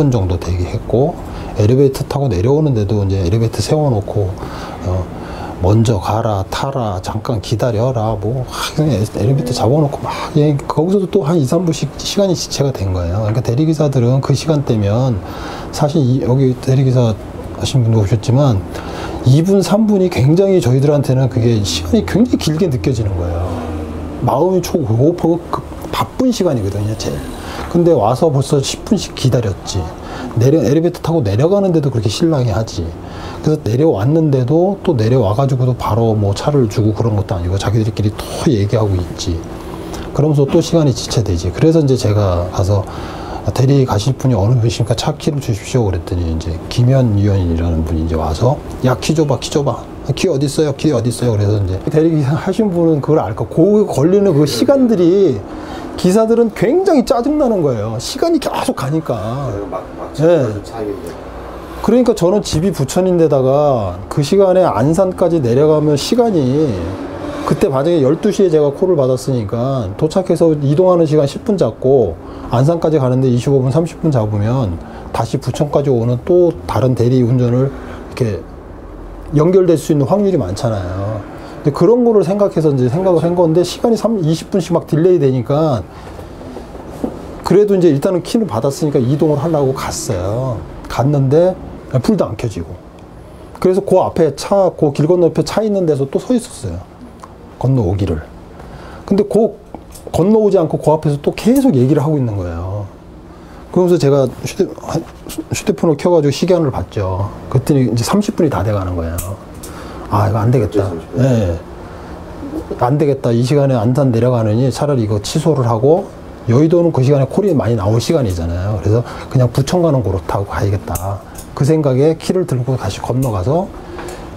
10분 정도 대기했고, 엘리베이터 타고 내려오는데도 이제 엘리베이터 세워놓고, 먼저 가라, 타라, 잠깐 기다려라, 뭐, 엘리베이터 잡아놓고 막, 거기서도 또 한 2, 3분씩 시간이 지체가 된 거예요. 그러니까 대리기사들은 그 시간대면, 사실 여기 대리기사 하신 분도 오셨지만, 2분, 3분이 굉장히 저희들한테는 그게 시간이 굉장히 길게 느껴지는 거예요. 마음이 초고급하고 바쁜 시간이거든요, 제일. 근데 와서 벌써 10분씩 기다렸지. 엘리베이터 타고 내려가는데도 그렇게 실랑이 하지. 그래서 내려왔는데도 또 내려와가지고도 바로 뭐 차를 주고 그런 것도 아니고 자기들끼리 또 얘기하고 있지. 그러면서 또 시간이 지체되지. 그래서 이제 제가 가서 대리 가실 분이 어느 분이십니까? 차 키를 주십시오. 그랬더니 이제 김현 위원이라는 분이 이제 와서 야, 키 줘봐, 키 줘봐. 키 어디 있어요? 키 어디 있어요? 그래서 이제 대리 하신 분은 그걸 알까? 그 걸리는 그 시간들이 기사들은 굉장히 짜증나는 거예요. 시간이 계속 가니까. 네. 그러니까 저는 집이 부천인데다가 그 시간에 안산까지 내려가면 시간이 그때 만약에 12시에 제가 콜을 받았으니까 도착해서 이동하는 시간 10분 잡고 안산까지 가는데 25분, 30분 잡으면 다시 부천까지 오는 또 다른 대리 운전을 이렇게 연결될 수 있는 확률이 많잖아요. 근데 그런 거를 생각해서 이제 생각을 한 건데 시간이 20분씩 막 딜레이 되니까 그래도 이제 일단은 키를 받았으니까 이동을 하려고 갔어요. 갔는데 불도 안 켜지고. 그래서 그 앞에 그 길 건너편에 차 있는 데서 또 서 있었어요. 건너오기를. 근데 건너오지 않고 그 앞에서 또 계속 얘기를 하고 있는 거예요. 그러면서 제가 휴대폰을 켜가지고 시간을 봤죠. 그랬더니 이제 30분이 다 돼가는 거예요. 아, 이거 안 되겠다. 네. 안 되겠다. 이 시간에 안산 내려가느니 차라리 이거 취소를 하고, 여의도는 그 시간에 콜이 많이 나올 시간이잖아요. 그래서 그냥 부천 가는 거로 타고 가야겠다. 그 생각에 키를 들고 다시 건너가서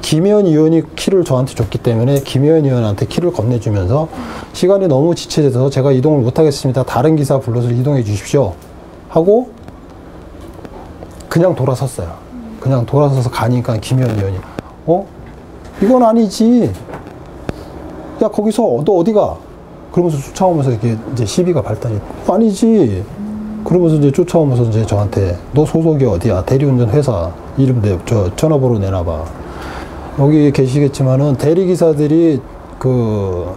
김현 의원이 키를 저한테 줬기 때문에 김현 의원한테 키를 건네주면서 시간이 너무 지체돼서 제가 이동을 못하겠습니다. 다른 기사 불러서 이동해 주십시오. 하고 그냥 돌아섰어요. 그냥 돌아서서 가니까 김현 의원이 이건 아니지. 야, 거기서 너 어디가? 그러면서 쫓아오면서 이렇게 이제 시비가 발단이 아니지. 그러면서 이제 쫓아오면서 이제 저한테 너 소속이 어디야? 대리운전 회사 이름 전화번호 내놔봐. 여기 계시겠지만은 대리기사들이 그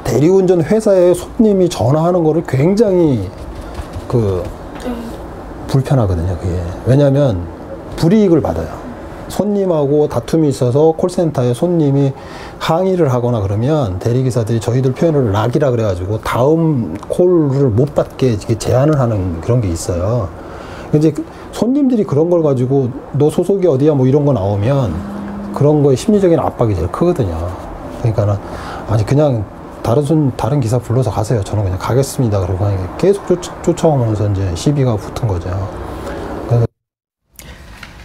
대리운전 회사에 손님이 전화하는 거를 굉장히 불편하거든요. 그게. 왜냐면 불이익을 받아요. 손님하고 다툼이 있어서 콜센터에 손님이 항의를 하거나 그러면 대리기사들이 저희들 표현을 락이라 그래가지고 다음 콜을 못 받게 제한을 하는 그런 게 있어요. 이제 손님들이 그런 걸 가지고 너 소속이 어디야 뭐 이런 거 나오면 그런 거에 심리적인 압박이 제일 크거든요. 그러니까는 아니 그냥 다른 기사 불러서 가세요. 저는 그냥 가겠습니다. 그러고 계속 쫓아오면서 이제 시비가 붙은 거죠.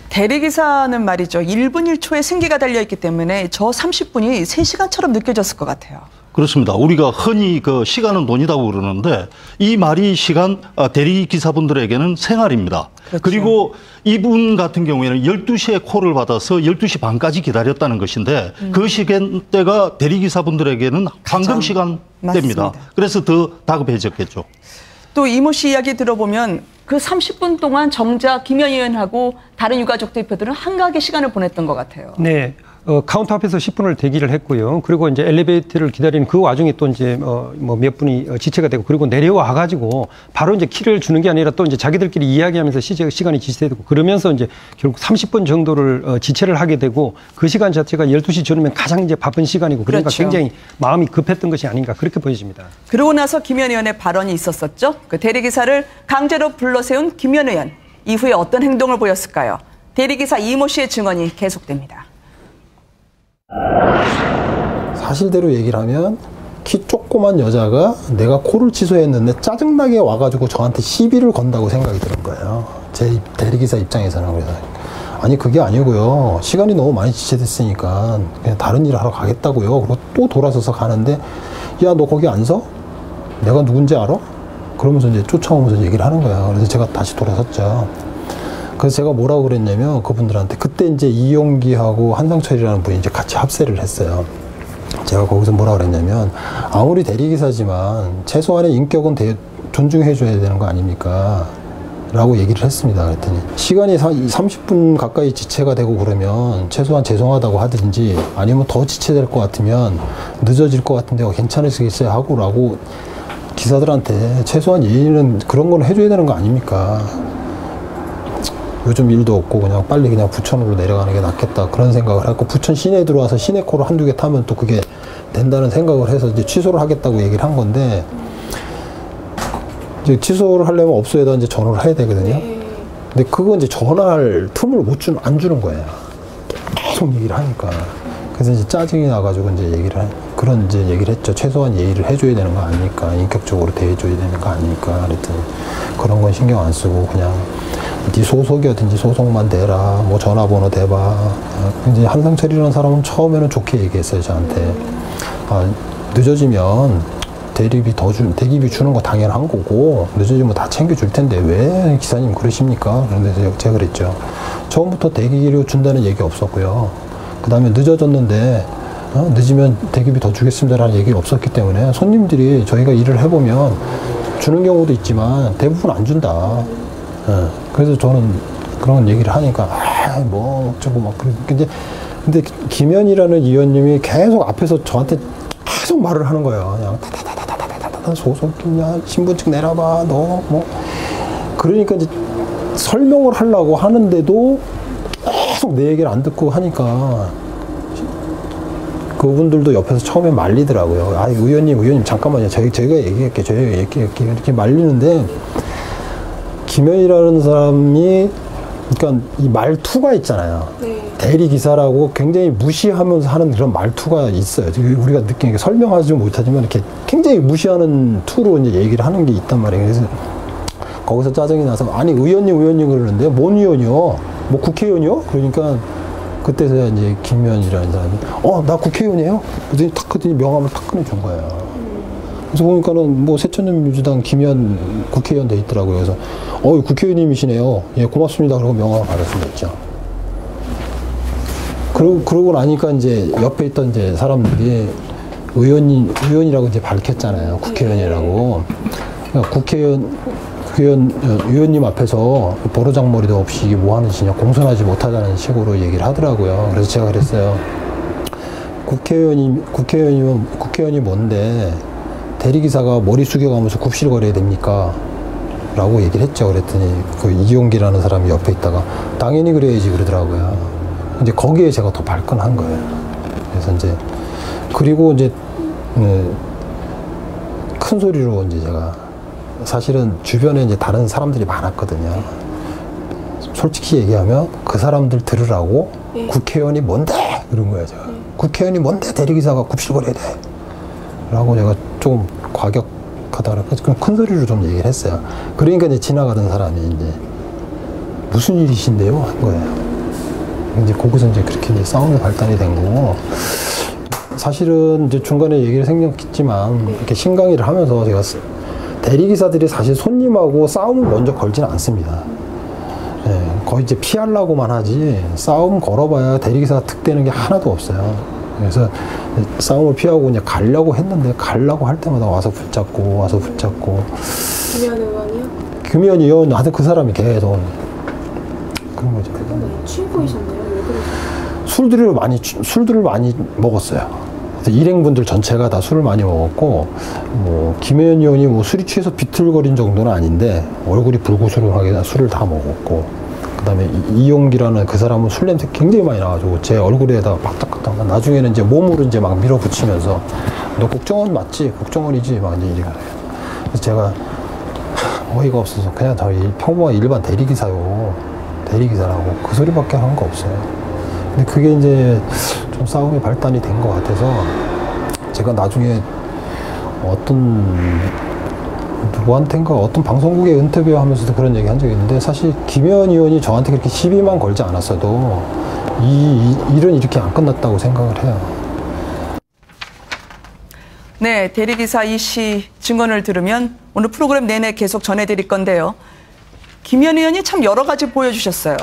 대리기사는 말이죠. 1분 1초에 생기가 달려있기 때문에 저 30분이 3시간처럼 느껴졌을 것 같아요. 그렇습니다. 우리가 흔히 그 시간은 돈이라고 그러는데 이 말이 대리기사분들에게는 생활입니다. 그렇죠. 그리고 이분 같은 경우에는 12시에 콜을 받아서 12시 반까지 기다렸다는 것인데 그 시간대가 대리기사분들에게는 황금 시간대입니다. 그래서 더 다급해졌겠죠. 또 이모 씨 이야기 들어보면 그 30분 동안 정작 김현 의원하고 다른 유가족 대표들은 한가하게 시간을 보냈던 것 같아요. 네. 카운터 앞에서 10분을 대기를 했고요. 그리고 이제 엘리베이터를 기다리는 그 와중에 또 이제 뭐 몇 분이 지체가 되고 그리고 내려와 가지고 바로 이제 키를 주는 게 아니라 또 이제 자기들끼리 이야기하면서 시간이 지체되고 그러면서 이제 결국 30분 정도를 지체를 하게 되고 그 시간 자체가 12시 전이면 가장 이제 바쁜 시간이고 그러니까 그렇죠. 굉장히 마음이 급했던 것이 아닌가 그렇게 보여집니다. 그러고 나서 김현 의원의 발언이 있었었죠. 그 대리기사를 강제로 불러세운 김현 의원. 이후에 어떤 행동을 보였을까요? 대리기사 이모 씨의 증언이 계속됩니다. 사실대로 얘기를 하면 키 조그만 여자가 내가 콜을 취소했는데 짜증나게 와가지고 저한테 시비를 건다고 생각이 드는 거예요. 제 대리기사 입장에서는. 그래서 아니 그게 아니고요. 시간이 너무 많이 지체됐으니까 그냥 다른 일을 하러 가겠다고요. 그리고 또 돌아서서 가는데 야, 너 거기 안 서? 내가 누군지 알아? 그러면서 이제 쫓아오면서 얘기를 하는 거예요. 그래서 제가 다시 돌아섰죠. 그래서 제가 뭐라고 그랬냐면 그분들한테 그때 이제 이용기하고 한상철이라는 분이 이제 같이 합세를 했어요. 제가 거기서 뭐라고 그랬냐면 아무리 대리기사지만 최소한의 인격은 존중해 줘야 되는 거 아닙니까? 라고 얘기를 했습니다. 그랬더니 시간이 30분 가까이 지체가 되고 그러면 최소한 죄송하다고 하든지 아니면 더 지체될 것 같으면 늦어질 것 같은데 괜찮으시겠어요 하고라고 기사들한테 최소한 예의는 그런 걸 해줘야 되는 거 아닙니까? 요즘 일도 없고 그냥 빨리 그냥 부천으로 내려가는 게 낫겠다 그런 생각을 하고 부천 시내에 들어와서 시내코를 한두 개 타면 또 그게 된다는 생각을 해서 이제 취소를 하겠다고 얘기를 한 건데 이제 취소를 하려면 업소에다 이제 전화를 해야 되거든요. 근데 그거 이제 전화할 틈을 안 주는 거예요. 계속 얘기를 하니까. 그래서 이제 짜증이 나가지고 이제 그런 이제 얘기를 했죠. 최소한 예의를 해줘야 되는 거 아닙니까? 인격적으로 대해줘야 되는 거 아닙니까? 그랬더니 그런 건 신경 안 쓰고 그냥 네 소속이었든지 소속만 대라. 뭐 전화번호 대봐. 이제 한상철이라는 사람은 처음에는 좋게 얘기했어요, 저한테. 아, 늦어지면 대기비 주는 거 당연한 거고 늦어지면 다 챙겨줄 텐데 왜 기사님 그러십니까? 그런데 제가 그랬죠. 처음부터 대기료 준다는 얘기 없었고요. 그 다음에 늦어졌는데 늦으면 대기비 더 주겠습니다라는 얘기 없었기 때문에 손님들이 저희가 일을 해보면 주는 경우도 있지만 대부분 안 준다. 그래서 저는 그런 얘기를 하니까 뭐 어쩌고 막 근데 김현이라는 위원님이 계속 앞에서 저한테 계속 말을 하는 거예요. 그냥 소속이냐 신분증 내놔봐 너 뭐 그러니까 이제 설명을 하려고 하는데도 계속 내 얘기를 안 듣고 하니까 그분들도 옆에서 처음에 말리더라고요. 아 의원님 잠깐만요. 저희가 얘기할게 이렇게 말리는데 김현이라는 사람이 그러니까 이 말투가 있잖아요. 대리기사라고 굉장히 무시하면서 하는 그런 말투가 있어요. 우리가 느끼는 게 설명하지 못하지만 이렇게 굉장히 무시하는 투로 이제 얘기를 하는 게 있단 말이에요. 그래서 거기서 짜증이 나서 아니 의원님 그러는데 뭔 의원이요? 뭐 국회의원이요? 그러니까 그때서야 이제 김현이라는 사람이 나 국회의원이에요? 그랬더니 탁 그랬더니 명함을 탁 꺼내준 거예요. 그래서 보니까는 뭐 새천년민주당 김현 국회의원 돼 있더라고요. 그래서 국회의원님이시네요. 예 고맙습니다. 그러고 명함을 받았으면 됐죠. 그러고 나니까 이제 옆에 있던 이제 사람들이 의원이라고 이제 밝혔잖아요. 국회의원이라고. 그러니까 의원님 앞에서 보로장머리도 없이 이게 뭐 하는 짓이냐, 공손하지 못하다는 식으로 얘기를 하더라고요. 그래서 제가 그랬어요. 국회의원이 뭔데 대리기사가 머리 숙여가면서 굽실거려야 됩니까? 라고 얘기를 했죠. 그랬더니 그 이용기라는 사람이 옆에 있다가 당연히 그래야지 그러더라고요. 이제 거기에 제가 더 발끈한 거예요. 그래서 이제 그리고 이제 큰 소리로 이제 제가 사실은 주변에 이제 다른 사람들이 많았거든요. 솔직히 얘기하면 그 사람들 들으라고 국회의원이 뭔데 그런 거예요. 제가 국회의원이 뭔데 대리기사가 굽실거려야 돼 라고 제가 조금 과격하다 그래서 큰 소리로 좀 얘기를 했어요. 그러니까 이제 지나가던 사람이 이제 무슨 일이신데요 한 거예요. 이제 거기서 이제 그렇게 이제 싸움이 발단이 된 거고, 사실은 이제 중간에 얘기를 생겼지만 이렇게 신강의를 하면서 제가 대리기사들이 사실 손님하고 싸움을 먼저 걸지는 않습니다. 거의 이제 피하려고만 하지 싸움 걸어봐야 대리기사가 득되는 게 하나도 없어요. 그래서 싸움을 피하고 이제 가려고 했는데 가려고 할 때마다 와서 붙잡고 김현 의원이요? 김현 의원 하여튼 그 사람이 계속 그런 거죠. 그분은 취해 보이셨나요? 왜 그러셨어요? 술들을 많이 먹었어요. 그래서 일행분들 전체가 다 술을 많이 먹었고, 뭐 김현 의원이 뭐 술이 취해서 비틀거린 정도는 아닌데 얼굴이 불구스름하게 술을 다 먹었고, 그다음에 이용기라는 그 사람은 술 냄새 굉장히 많이 나가지고 제 얼굴에다가 박닥박닥 나중에는 이제 몸으로 이제 막 밀어붙이면서 너 국정원 맞지? 국정원이지? 막 이제 이래요. 그래서 제가 어이가 없어서 그냥 저희 평범한 일반 대리기사라고 그 소리밖에 한 거 없어요. 근데 그게 이제 좀 싸움이 발단이 된 것 같아서 제가 나중에 누구한텐가 어떤 방송국에 인터뷰 하면서도 그런 얘기 한 적이 있는데, 사실 김현 의원이 저한테 그렇게 시비만 걸지 않았어도 이 일은 이렇게 안 끝났다고 생각을 해요. 네, 대리기사 이 씨 증언을 들으면 오늘 프로그램 내내 계속 전해드릴 건데요. 김현 의원이 참 여러 가지 보여주셨어요.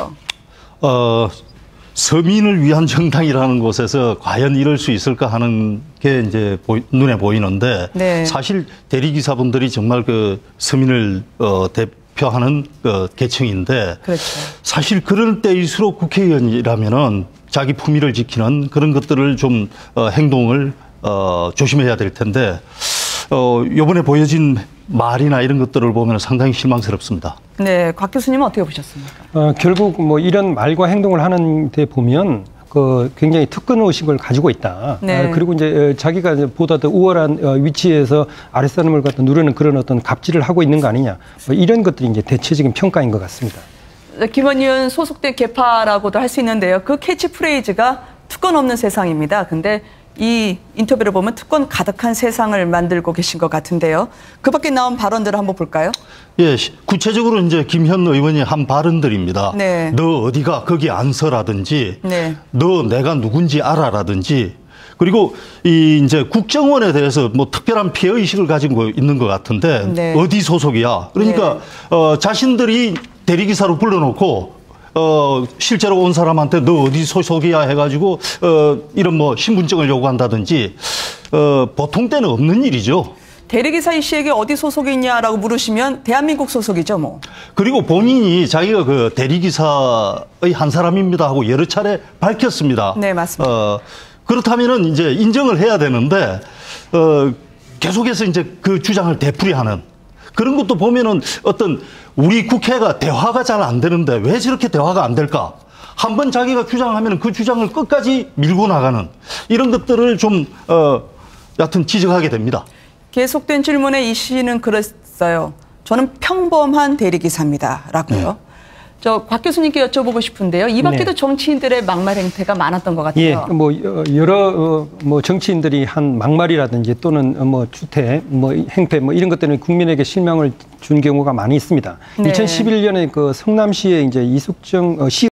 서민을 위한 정당이라는 곳에서 과연 이럴 수 있을까 하는 게 이제 눈에 보이는데, 네. 사실 대리기사분들이 정말 그 서민을 대표하는 계층인데 그렇죠. 사실 그럴 때일수록 국회의원이라면은 자기 품위를 지키는 그런 것들을 좀 행동을 조심해야 될 텐데 이번에 보여진 말이나 이런 것들을 보면 상당히 실망스럽습니다. 네, 곽 교수님은 어떻게 보셨습니까? 결국 뭐 이런 말과 행동을 하는 데 보면 굉장히 특권 의식을 가지고 있다. 네. 그리고 이제 자기가 보다 더 우월한 위치에서 아랫사람을 갖다 누르는 그런 어떤 갑질을 하고 있는 거 아니냐. 뭐 이런 것들이 이제 대체적인 평가인 것 같습니다. 김원 의원 소속된 개파라고도 할 수 있는데요. 그 캐치프레이즈가 특권 없는 세상입니다. 근데 이 인터뷰를 보면 특권 가득한 세상을 만들고 계신 것 같은데요. 그 밖에 나온 발언들을 한번 볼까요? 예, 구체적으로 이제 김현 의원이 한 발언들입니다. 네. 너 어디가 거기 안 서라든지, 네. 너 내가 누군지 알아라든지, 그리고 이 이제 국정원에 대해서 뭐 특별한 피해 의식을 가지고 있는 것 같은데 네. 어디 소속이야? 그러니까 자신들이 대리기사로 불러놓고 실제로 온 사람한테 너 어디 소속이야 해가지고 이런 뭐 신분증을 요구한다든지 보통 때는 없는 일이죠. 대리기사 이 씨에게 어디 소속이 있냐라고 물으시면 대한민국 소속이죠, 뭐. 그리고 본인이 자기가 그 대리기사의 한 사람입니다 하고 여러 차례 밝혔습니다. 네, 맞습니다. 그렇다면은 이제 인정을 해야 되는데 계속해서 이제 그 주장을 되풀이하는 그런 것도 보면은 어떤 우리 국회가 대화가 잘 안 되는데 왜 저렇게 대화가 안 될까? 한번 자기가 주장하면 그 주장을 끝까지 밀고 나가는 이런 것들을 좀 여하튼 지적하게 됩니다. 계속된 질문에 이 씨는 그랬어요. 저는 평범한 대리기사입니다. 라고요. 저 곽 교수님께 여쭤보고 싶은데요. 이 밖에도 정치인들의 막말 행태가 많았던 것 같아요. 예, 뭐 여러 뭐 정치인들이 한 막말이라든지 또는 뭐 추태, 뭐 행패, 뭐 이런 것들은 국민에게 실망을 준 경우가 많이 있습니다. 네. 2011년에 그 성남시에 이제 이숙정 시